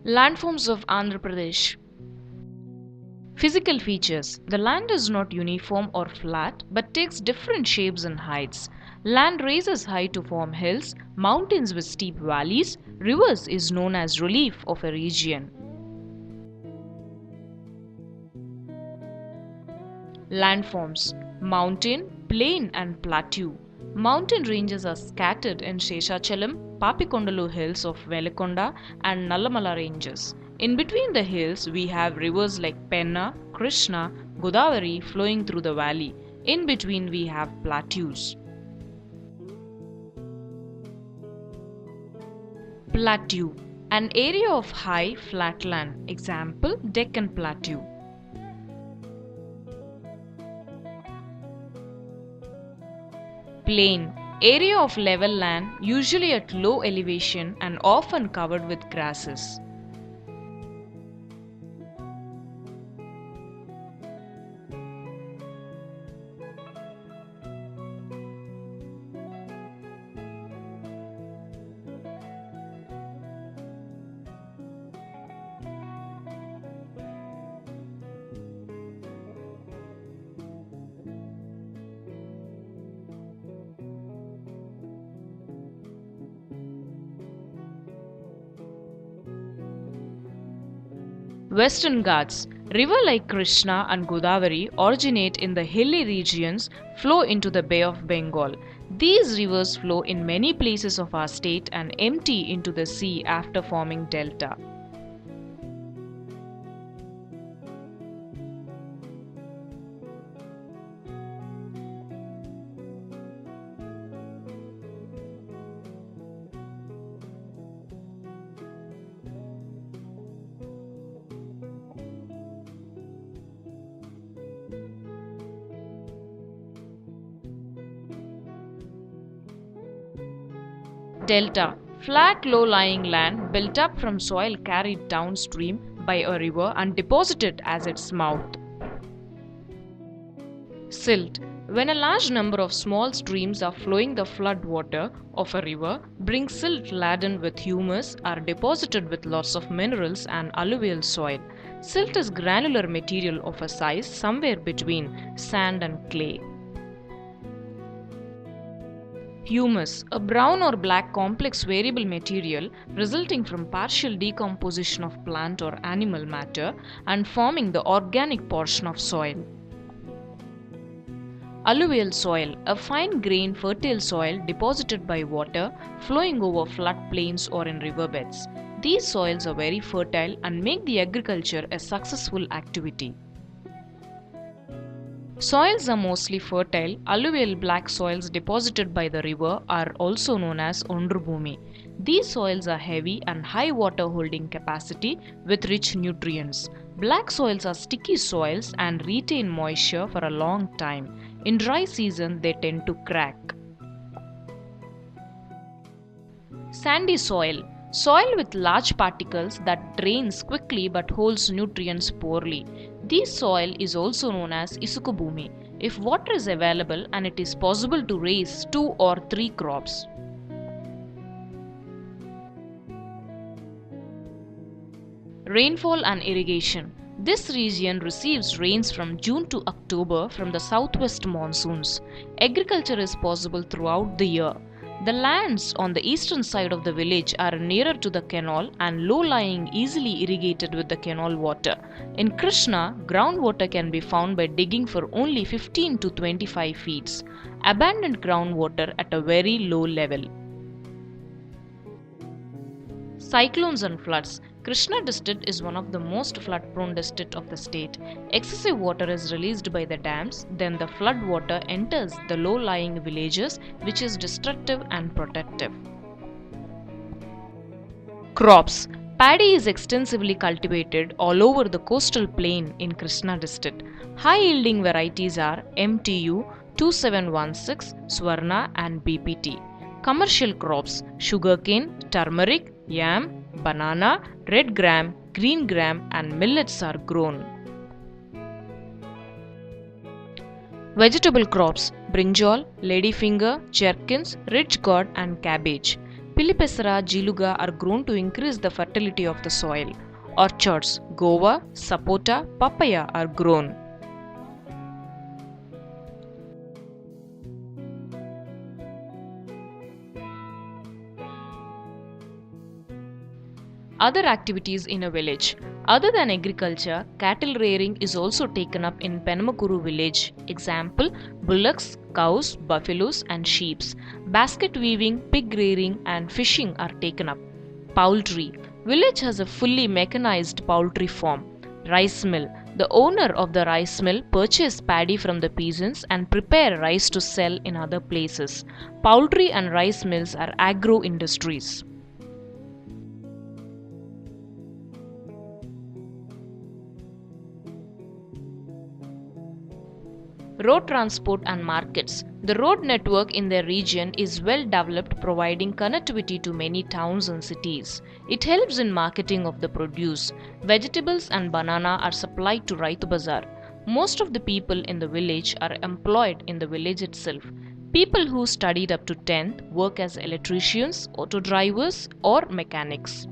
Landforms of Andhra Pradesh. Physical features. The land is not uniform or flat but takes different shapes and heights. Land raises high to form hills, mountains with steep valleys, rivers is known as relief of a region. Landforms. Mountain, plain and plateau. Mountain ranges are scattered in Sheshachalam, Papikondalu hills of Velakonda and Nallamala ranges. In between the hills, we have rivers like Penna, Krishna, Godavari flowing through the valley. In between, we have plateaus. Plateau. An area of high, flat land. Example, Deccan Plateau. Plain. Area of level land, usually at low elevation and often covered with grasses. Western Ghats. Rivers like Krishna and Godavari originate in the hilly regions, flow into the Bay of Bengal. These rivers flow in many places of our state and empty into the sea after forming delta. Delta. Flat low-lying land built up from soil carried downstream by a river and deposited as its mouth. Silt. When a large number of small streams are flowing the flood water of a river, bring silt laden with humus, are deposited with lots of minerals and alluvial soil. Silt is granular material of a size somewhere between sand and clay. Humus, a brown or black complex variable material resulting from partial decomposition of plant or animal matter and forming the organic portion of soil. Alluvial soil, a fine-grained fertile soil deposited by water flowing over floodplains or in riverbeds. These soils are very fertile and make the agriculture a successful activity. Soils are mostly fertile. Alluvial black soils deposited by the river are also known as Ondrubhumi. These soils are heavy and high water holding capacity with rich nutrients. Black soils are sticky soils and retain moisture for a long time. In dry season, they tend to crack. Sandy soil. Soil with large particles that drains quickly but holds nutrients poorly. This soil is also known as Isukubhumi if water is available and it is possible to raise 2 or 3 crops. Rainfall and irrigation. This region receives rains from June to October from the southwest monsoons. Agriculture is possible throughout the year. The lands on the eastern side of the village are nearer to the canal and low-lying, easily irrigated with the canal water. In Krishna, groundwater can be found by digging for only 15 to 25 feet. Abundant groundwater at a very low level. Cyclones and floods. Krishna district is one of the most flood-prone districts of the state. Excessive water is released by the dams, then the flood water enters the low-lying villages, which is destructive and protective. Crops. Paddy is extensively cultivated all over the coastal plain in Krishna district. High-yielding varieties are MTU, 2716, Swarna and BPT. Commercial crops. Sugarcane, turmeric, yam, banana, red gram, green gram and millets are grown. Vegetable crops. Brinjal, ladyfinger, gherkins, ridge gourd and cabbage. Pilipesara, Jiluga are grown to increase the fertility of the soil. Orchards, guava, sapota, papaya are grown. Other activities in a village. Other than agriculture, cattle rearing is also taken up in Penamakuru village. Example, bullocks, cows, buffaloes and sheep. Basket weaving, pig rearing and fishing are taken up. Poultry. Village has a fully mechanized poultry farm. Rice mill. The owner of the rice mill purchase paddy from the peasants and prepare rice to sell in other places. Poultry and rice mills are agro industries. Road transport and markets. The road network in their region is well developed, providing connectivity to many towns and cities. It helps in marketing of the produce. Vegetables and banana are supplied to Raitu Bazar. Most of the people in the village are employed in the village itself. People who studied up to 10th work as electricians, auto drivers or mechanics.